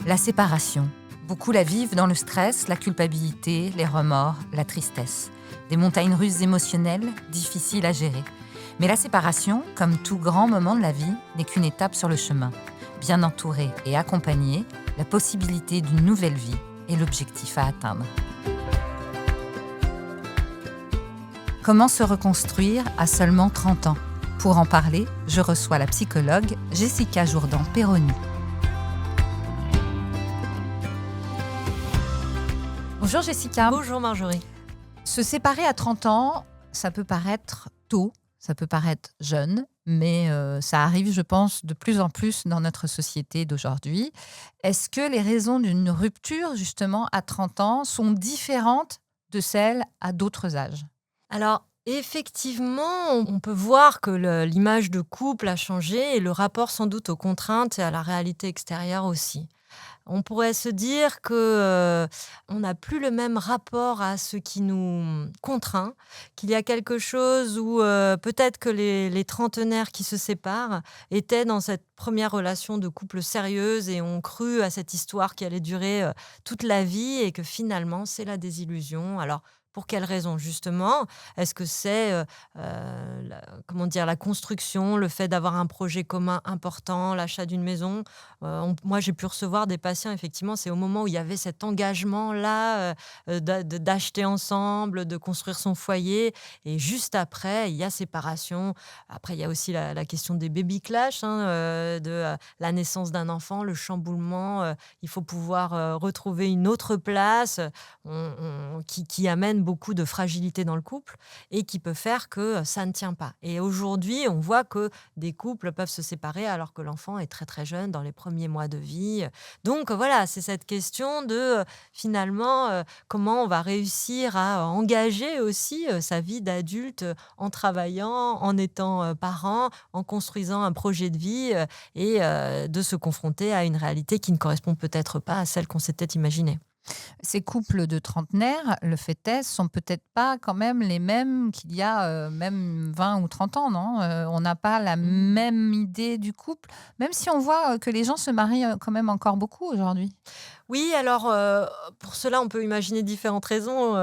La séparation. Beaucoup la vivent dans le stress, la culpabilité, les remords, la tristesse. Des montagnes russes émotionnelles, difficiles à gérer. Mais la séparation, comme tout grand moment de la vie, n'est qu'une étape sur le chemin. Bien entourée et accompagnée, la possibilité d'une nouvelle vie est l'objectif à atteindre. Comment se reconstruire à seulement 30 ans ? Pour en parler, je reçois la psychologue Jessica Jourdan-Perroni. Bonjour Jessica. Bonjour Marjorie. Se séparer à 30 ans, ça peut paraître tôt, ça peut paraître jeune, mais ça arrive, je pense, de plus en plus dans notre société d'aujourd'hui. Est-ce que les raisons d'une rupture, justement, à 30 ans, sont différentes de celles à d'autres âges ? Alors, effectivement, on peut voir que l'image de couple a changé et le rapport sans doute aux contraintes et à la réalité extérieure aussi. On pourrait se dire que on n'a plus le même rapport à ce qui nous contraint, qu'il y a quelque chose où peut-être que les trentenaires qui se séparent étaient dans cette première relation de couple sérieuse et ont cru à cette histoire qui allait durer toute la vie et que finalement c'est la désillusion. Alors, pour quelles raisons justement ? Est-ce que c'est la construction, le fait d'avoir un projet commun important, l'achat d'une maison ? Moi, j'ai pu recevoir des patients, effectivement, c'est au moment où il y avait cet engagement-là d'acheter ensemble, de construire son foyer. Et juste après, il y a séparation. Après, il y a aussi la question des baby clash, la naissance d'un enfant, le chamboulement. Il faut pouvoir retrouver une autre place qui amène beaucoup de fragilité dans le couple et qui peut faire que ça ne tient pas. Et aujourd'hui, on voit que des couples peuvent se séparer alors que l'enfant est très très jeune, dans les premiers mois de vie. Donc voilà, c'est cette question de finalement comment on va réussir à engager aussi sa vie d'adulte en travaillant, en étant parent, en construisant un projet de vie et de se confronter à une réalité qui ne correspond peut-être pas à celle qu'on s'était imaginée. Ces couples de trentenaires, le fait est, sont peut-être pas quand même les mêmes qu'il y a même 20 ou 30 ans, non ? On n'a pas la même idée du couple, même si on voit que les gens se marient quand même encore beaucoup aujourd'hui. Oui, alors pour cela, on peut imaginer différentes raisons.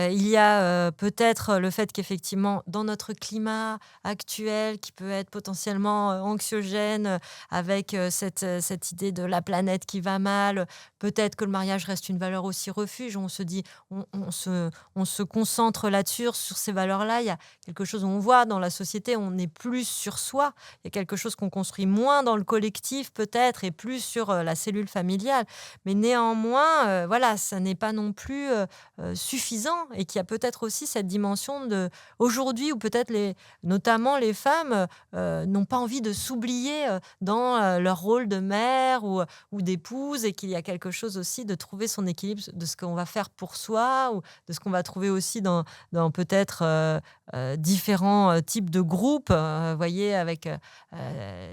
Il y a peut-être le fait qu'effectivement, dans notre climat actuel, qui peut être potentiellement anxiogène, avec cette idée de la planète qui va mal, peut-être que le mariage reste une valeur aussi refuge. On se dit, on se concentre là-dessus, sur ces valeurs-là. Il y a quelque chose où on voit dans la société, on est plus sur soi. Il y a quelque chose qu'on construit moins dans le collectif peut-être et plus sur la cellule familiale. Mais néanmoins, voilà, ça n'est pas non plus suffisant et qu'il y a peut-être aussi cette dimension de aujourd'hui où peut-être notamment les femmes n'ont pas envie de s'oublier dans leur rôle de mère ou d'épouse et qu'il y a quelque chose aussi de trouver son équilibre de ce qu'on va faire pour soi ou de ce qu'on va trouver aussi dans peut-être différents types de groupes, voyez, avec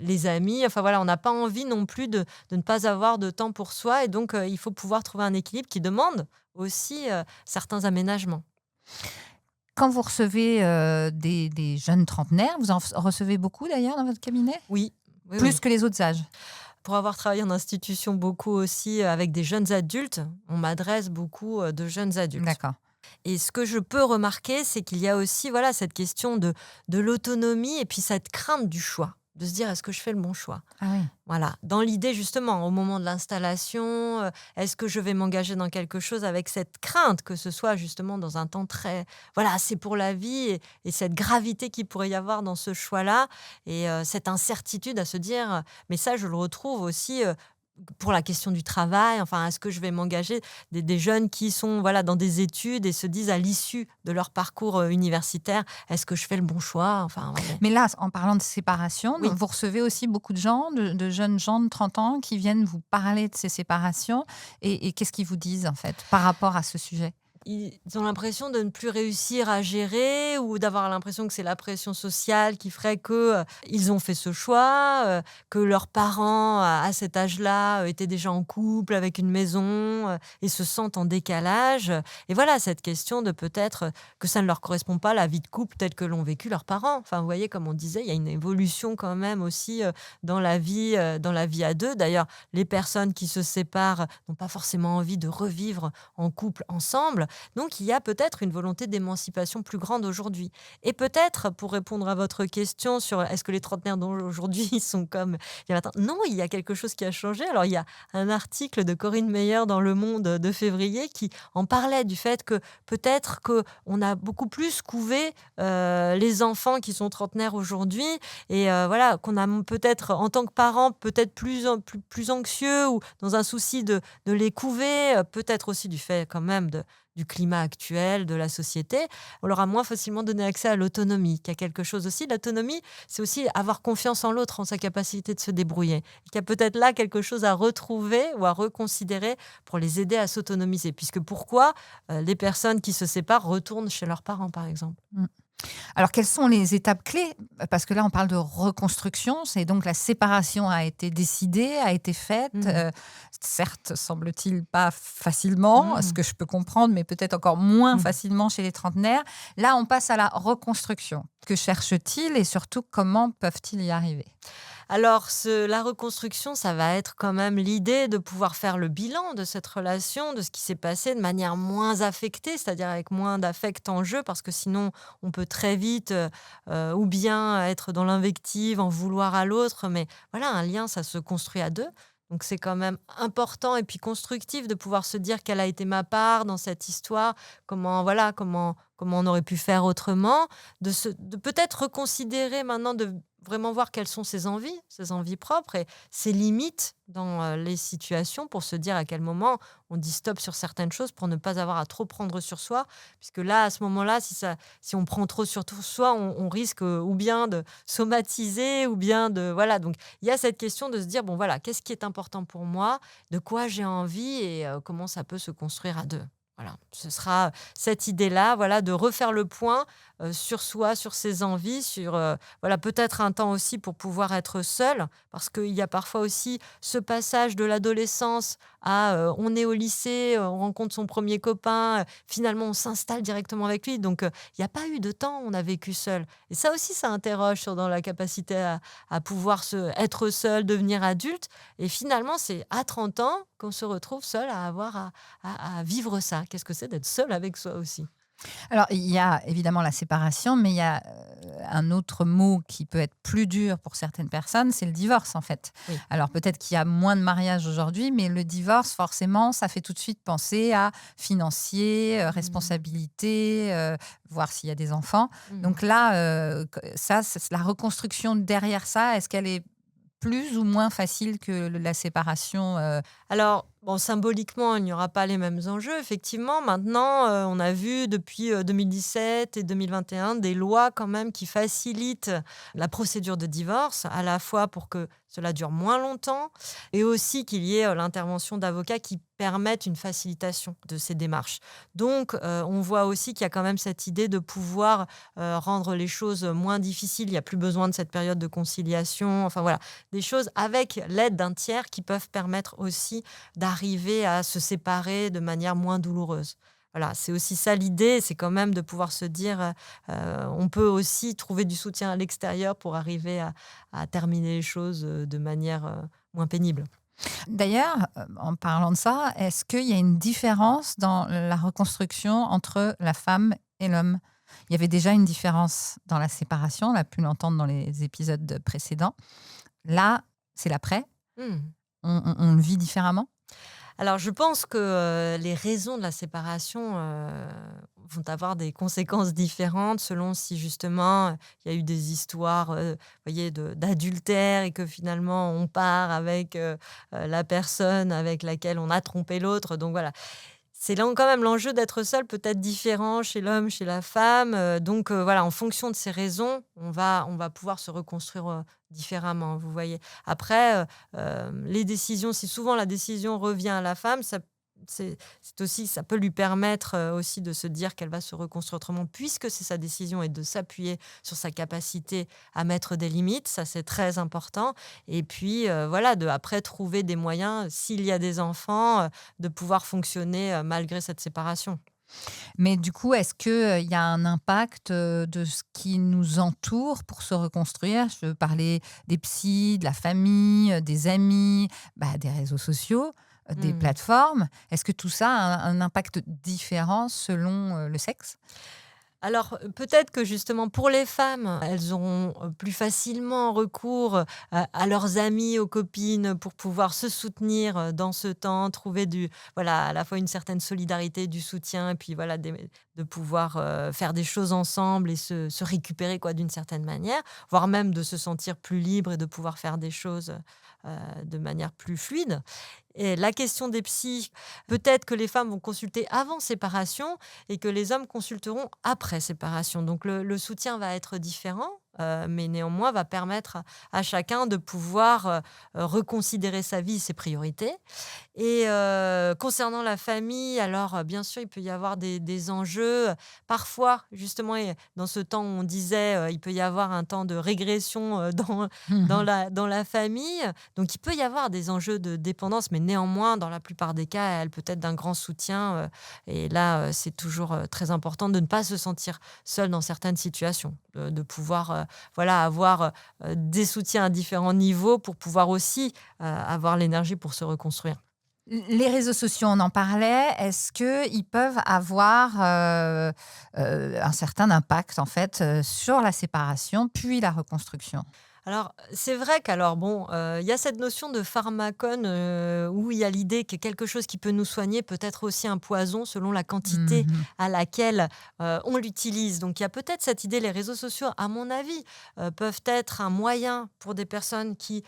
les amis. Enfin voilà, on n'a pas envie non plus de ne pas avoir de temps pour soi et donc il faut pouvoir trouver un équilibre qui demande aussi certains aménagements. Quand vous recevez des jeunes trentenaires, vous en recevez beaucoup d'ailleurs dans votre cabinet ? Oui. Plus que les autres âges ? Pour avoir travaillé en institution beaucoup aussi avec des jeunes adultes, on m'adresse beaucoup de jeunes adultes. D'accord. Et ce que je peux remarquer, c'est qu'il y a aussi voilà, cette question de l'autonomie et puis cette crainte du choix, de se dire est-ce que je fais le bon choix ? Ah oui. Voilà, dans l'idée justement, au moment de l'installation, est-ce que je vais m'engager dans quelque chose avec cette crainte que ce soit justement dans un temps très... Voilà, c'est pour la vie et cette gravité qu'il pourrait y avoir dans ce choix-là et cette incertitude à se dire, mais ça je le retrouve aussi pour la question du travail, enfin, est-ce que je vais m'engager des jeunes qui sont voilà, dans des études et se disent à l'issue de leur parcours universitaire, est-ce que je fais le bon choix enfin, ouais. Mais là, en parlant de séparation, Oui. vous recevez aussi beaucoup de gens, de jeunes gens de 30 ans qui viennent vous parler de ces séparations. Et qu'est-ce qu'ils vous disent, en fait, par rapport à ce sujet ? Ils ont l'impression de ne plus réussir à gérer ou d'avoir l'impression que c'est la pression sociale qui ferait que, ils ont fait ce choix, que leurs parents à cet âge-là, étaient déjà en couple avec une maison, et se sentent en décalage, et voilà, cette question de peut-être, que ça ne leur correspond pas la vie de couple telle que l'ont vécu leurs parents. Enfin, vous voyez, comme on disait, il y a une évolution quand même aussi, dans la vie à 2. D'ailleurs, les personnes qui se séparent n'ont pas forcément envie de revivre en couple ensemble. Donc il y a peut-être une volonté d'émancipation plus grande aujourd'hui. Et peut-être, pour répondre à votre question sur est-ce que les trentenaires d'aujourd'hui sont comme il y a 20 ans, non, il y a quelque chose qui a changé. Alors il y a un article de Corinne Meyer dans Le Monde de février qui en parlait du fait que peut-être qu'on a beaucoup plus couvé les enfants qui sont trentenaires aujourd'hui, et voilà, qu'on a peut-être en tant que parents peut-être plus anxieux ou dans un souci de les couver, peut-être aussi du fait quand même du climat actuel, de la société, on leur a moins facilement donné accès à l'autonomie, qu'il y a quelque chose aussi. L'autonomie, c'est aussi avoir confiance en l'autre, en sa capacité de se débrouiller. Et qu'il y a peut-être là quelque chose à retrouver ou à reconsidérer pour les aider à s'autonomiser. Puisque pourquoi les personnes qui se séparent retournent chez leurs parents, par exemple? Mmh. Alors, quelles sont les étapes clés? Parce que là, on parle de reconstruction, c'est donc la séparation a été décidée, a été faite, Mmh. certes, semble-t-il, pas facilement, ce Mmh. que je peux comprendre, mais peut-être encore moins Mmh. facilement chez les trentenaires. Là, on passe à la reconstruction. Que cherchent-ils et surtout, comment peuvent-ils y arriver? Alors, la reconstruction, ça va être quand même l'idée de pouvoir faire le bilan de cette relation, de ce qui s'est passé de manière moins affectée, c'est-à-dire avec moins d'affect en jeu, parce que sinon, on peut très vite ou bien être dans l'invective, en vouloir à l'autre. Mais voilà, un lien, ça se construit à deux. Donc, c'est quand même important et puis constructif de pouvoir se dire quelle a été ma part dans cette histoire, comment, voilà, comment on aurait pu faire autrement, de peut-être reconsidérer maintenant, de vraiment voir quelles sont ses envies propres et ses limites dans les situations, pour se dire à quel moment on dit stop sur certaines choses pour ne pas avoir à trop prendre sur soi. Puisque là, à ce moment-là, si on prend trop sur soi, on risque ou bien de somatiser ou bien de... Voilà, donc il y a cette question de se dire, bon voilà, qu'est-ce qui est important pour moi, de quoi j'ai envie et comment ça peut se construire à deux. Voilà, ce sera cette idée-là, voilà, de refaire le point sur soi, sur ses envies, sur voilà, peut-être un temps aussi pour pouvoir être seul, parce qu'il y a parfois aussi ce passage de l'adolescence à on est au lycée, on rencontre son premier copain, finalement on s'installe directement avec lui, donc il n'y a pas eu de temps, on a vécu seul. Et ça aussi, ça interroge dans la capacité à pouvoir être seul, devenir adulte. Et finalement, c'est à 30 ans qu'on se retrouve seul à avoir à vivre ça. Qu'est-ce que c'est d'être seul avec soi aussi? Alors, il y a évidemment la séparation, mais il y a un autre mot qui peut être plus dur pour certaines personnes, c'est le divorce en fait. Oui. Alors peut-être qu'il y a moins de mariages aujourd'hui, mais le divorce, forcément, ça fait tout de suite penser à financier, Mmh. responsabilité, voir s'il y a des enfants. Mmh. Donc là, ça, c'est la reconstruction derrière ça, est-ce qu'elle est plus ou moins facile que la séparation? Alors, bon, symboliquement, il n'y aura pas les mêmes enjeux, effectivement. Maintenant, on a vu depuis 2017 et 2021 des lois quand même qui facilitent la procédure de divorce, à la fois pour que cela dure moins longtemps et aussi qu'il y ait l'intervention d'avocats qui permettent une facilitation de ces démarches. Donc, on voit aussi qu'il y a quand même cette idée de pouvoir rendre les choses moins difficiles. Il n'y a plus besoin de cette période de conciliation. Enfin voilà, des choses avec l'aide d'un tiers qui peuvent permettre aussi d'arriver à se séparer de manière moins douloureuse. Voilà, c'est aussi ça l'idée, c'est quand même de pouvoir se dire, on peut aussi trouver du soutien à l'extérieur pour arriver à terminer les choses, de manière, moins pénible. D'ailleurs, en parlant de ça, est-ce qu'il y a une différence dans la reconstruction entre la femme et l'homme? Il y avait déjà une différence dans la séparation, on l'a pu l'entendre dans les épisodes précédents. Là, c'est l'après. Mmh. On le vit différemment? Alors, je pense que, les raisons de la séparation, vont avoir des conséquences différentes selon si justement, il y a eu des histoires, voyez, d'adultère et que finalement on part avec, la personne avec laquelle on a trompé l'autre. Donc voilà, c'est là quand même l'enjeu d'être seul peut être différent chez l'homme, chez la femme, donc voilà, en fonction de ces raisons, on va pouvoir se reconstruire, différemment, vous voyez? Après, les décisions, si souvent la décision revient à la femme, ça c'est aussi, ça peut lui permettre aussi de se dire qu'elle va se reconstruire autrement, puisque c'est sa décision, et de s'appuyer sur sa capacité à mettre des limites. Ça, c'est très important. Et puis, voilà, de après trouver des moyens, s'il y a des enfants, de pouvoir fonctionner malgré cette séparation. Mais du coup, est-ce que, il y a un impact, de ce qui nous entoure pour se reconstruire? Je veux parler des psys, de la famille, des amis, des réseaux sociaux, des Mmh. plateformes. Est-ce que tout ça a un impact différent selon, le sexe? Alors, peut-être que justement pour les femmes, elles auront, plus facilement recours, à leurs amis, aux copines pour pouvoir se soutenir, dans ce temps, trouver voilà, à la fois une certaine solidarité, du soutien, et puis voilà, de pouvoir, faire des choses ensemble et se récupérer quoi, d'une certaine manière, voire même de se sentir plus libre et de pouvoir faire des choses, de manière plus fluide. Et la question des psys, peut-être que les femmes vont consulter avant séparation et que les hommes consulteront après séparation. Donc le soutien va être différent, mais néanmoins va permettre à chacun de pouvoir, reconsidérer sa vie, ses priorités. Et concernant la famille, alors, bien sûr, il peut y avoir des enjeux. Parfois, justement, et dans ce temps où on disait, il peut y avoir un temps de régression, Mmh. dans la famille. Donc il peut y avoir des enjeux de dépendance, mais néanmoins, dans la plupart des cas, elle peut être d'un grand soutien, et là, c'est toujours, très important de ne pas se sentir seul dans certaines situations. De pouvoir, voilà, avoir, des soutiens à différents niveaux pour pouvoir aussi, avoir l'énergie pour se reconstruire. Les réseaux sociaux, on en parlait. Est-ce qu'ils peuvent avoir, un certain impact, en fait, sur la séparation, puis la reconstruction? Alors, c'est vrai qu'alors bon, il y a cette notion de pharmacone, où il y a l'idée que quelque chose qui peut nous soigner peut être aussi un poison selon la quantité Mmh. à laquelle, on l'utilise. Donc il y a peut-être cette idée, les réseaux sociaux, à mon avis, peuvent être un moyen pour des personnes qui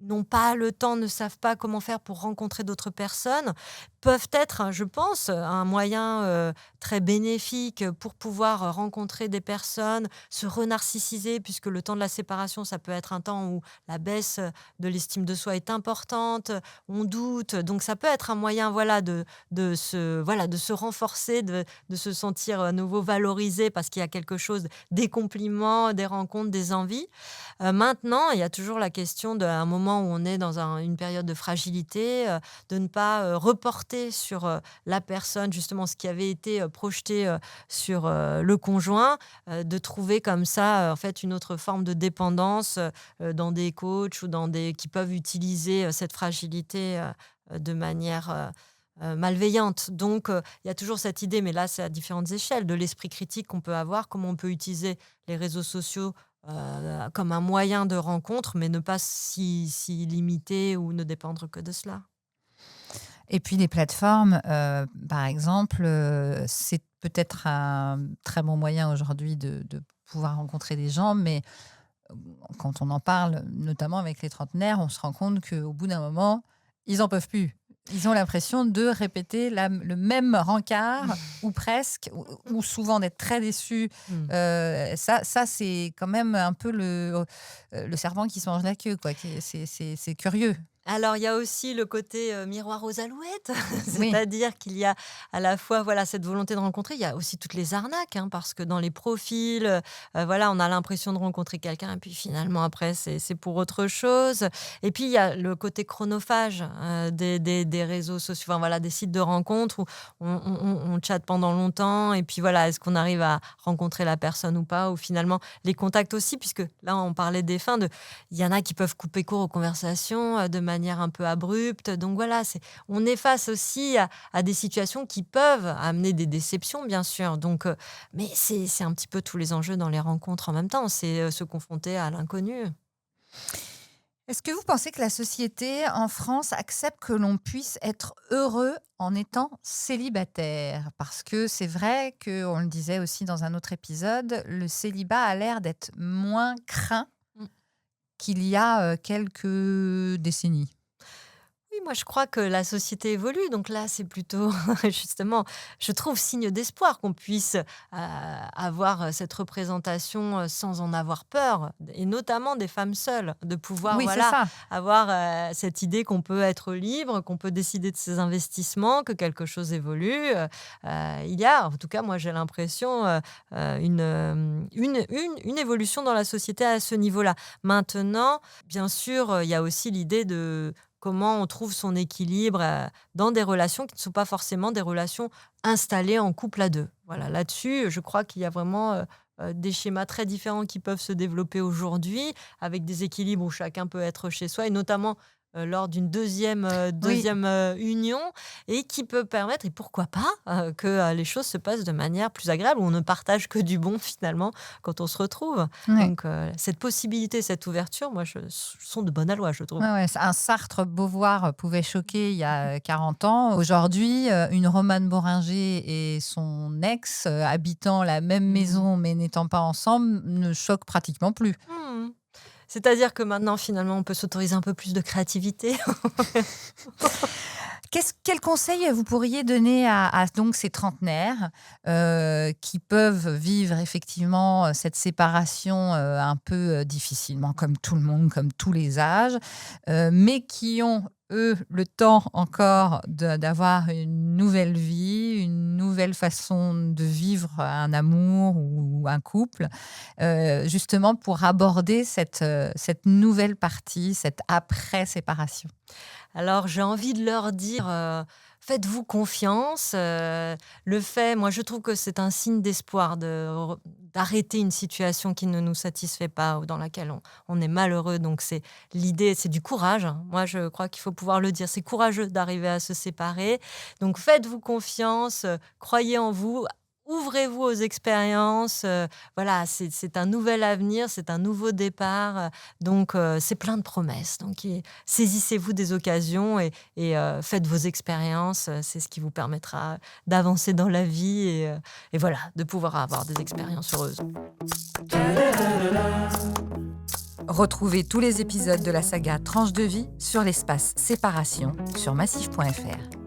n'ont pas le temps, ne savent pas comment faire pour rencontrer d'autres personnes, peuvent être, je pense, un moyen, très bénéfique pour pouvoir rencontrer des personnes, se renarcissiser, puisque le temps de la séparation, ça peut être un temps où la baisse de l'estime de soi est importante, on doute. Donc ça peut être un moyen, voilà, de se renforcer, de se sentir à nouveau valorisé parce qu'il y a quelque chose, des compliments, des rencontres, des envies. Maintenant, il y a toujours la question d'un moment où on est dans une période de fragilité, de ne pas, reporter sur, la personne, justement, ce qui avait été, projeté, sur, le conjoint, de trouver comme ça, en fait, une autre forme de dépendance, dans des coachs ou qui peuvent utiliser, cette fragilité, de manière, malveillante. Donc, il y a toujours cette idée, mais là, c'est à différentes échelles, de l'esprit critique qu'on peut avoir, comment on peut utiliser les réseaux sociaux, comme un moyen de rencontre, mais ne pas s'y limiter ou ne dépendre que de cela. Et puis les plateformes, par exemple, c'est peut-être un très bon moyen aujourd'hui de pouvoir rencontrer des gens, mais quand on en parle, notamment avec les trentenaires, on se rend compte qu'au bout d'un moment, ils en peuvent plus. Ils ont l'impression de répéter le même rencard ou presque, ou souvent d'être très déçus. Mmh. Ça c'est quand même un peu le serpent qui se mange la queue, quoi. C'est curieux. Alors, il y a aussi le côté, miroir aux alouettes, Oui. c'est-à-dire qu'il y a à la fois, voilà, cette volonté de rencontrer, il y a aussi toutes les arnaques, hein, parce que dans les profils, voilà, on a l'impression de rencontrer quelqu'un et puis finalement après c'est pour autre chose. Et puis il y a le côté chronophage, des réseaux sociaux, enfin voilà, des sites de rencontres où on chatte pendant longtemps et puis voilà, est-ce qu'on arrive à rencontrer la personne ou pas? Ou finalement les contacts aussi, puisque là on parlait des fins, il y en a qui peuvent couper court aux conversations, de manière un peu abrupte. Donc voilà, on est face aussi à des situations qui peuvent amener des déceptions, bien sûr. Donc, mais c'est un petit peu tous les enjeux dans les rencontres en même temps. C'est, se confronter à l'inconnu. Est-ce que vous pensez que la société en France accepte que l'on puisse être heureux en étant célibataire? Parce que c'est vrai qu'on le disait aussi dans un autre épisode, le célibat a l'air d'être moins craint Mmh. qu'il y a quelques décennies. Oui, moi je crois que la société évolue, donc là c'est plutôt justement, je trouve signe d'espoir qu'on puisse avoir cette représentation sans en avoir peur, et notamment des femmes seules, de pouvoir Oui, c'est voilà ça. avoir cette idée qu'on peut être libre, qu'on peut décider de ses investissements, que quelque chose évolue. Il y a, en tout cas moi j'ai l'impression, une évolution dans la société à ce niveau-là. Maintenant, bien sûr, il y a aussi l'idée de comment on trouve son équilibre, dans des relations qui ne sont pas forcément des relations installées en couple à 2. Voilà, là-dessus, je crois qu'il y a vraiment, des schémas très différents qui peuvent se développer aujourd'hui, avec des équilibres où chacun peut être chez soi et notamment, lors d'une Oui. deuxième union, et qui peut permettre et pourquoi pas, que, les choses se passent de manière plus agréable, où on ne partage que du bon finalement quand on se retrouve. Ouais. Donc, cette possibilité, cette ouverture, moi je sont de bon aloi, je trouve. Ouais, ouais, un Sartre-Beauvoir pouvait choquer il y a 40 ans. Aujourd'hui, une Romane Boringer et son ex, habitant la même Mmh. maison mais n'étant pas ensemble, ne choquent pratiquement plus. Mmh. C'est-à-dire que maintenant, finalement, on peut s'autoriser un peu plus de créativité? Quel conseil vous pourriez donner à donc ces trentenaires, qui peuvent vivre effectivement, cette séparation, un peu, difficilement, comme tout le monde, comme tous les âges, mais qui ont, eux, le temps encore d'avoir une nouvelle vie, une nouvelle façon de vivre un amour ou un couple, justement pour aborder cette nouvelle partie, cette après-séparation? Alors, j'ai envie de leur dire, faites-vous confiance, le fait moi, je trouve que c'est un signe d'espoir d'arrêter une situation qui ne nous satisfait pas ou dans laquelle on est malheureux, donc c'est l'idée, c'est du courage, hein. Moi, je crois qu'il faut pouvoir le dire. C'est courageux d'arriver à se séparer, donc faites-vous confiance, croyez en vous, ouvrez-vous aux expériences, voilà, c'est un nouvel avenir, c'est un nouveau départ, donc c'est plein de promesses, donc saisissez-vous des occasions et faites vos expériences, c'est ce qui vous permettra d'avancer dans la vie et voilà, de pouvoir avoir des expériences heureuses. Retrouvez tous les épisodes de la saga Tranche de vie sur l'espace Séparation sur massif.fr.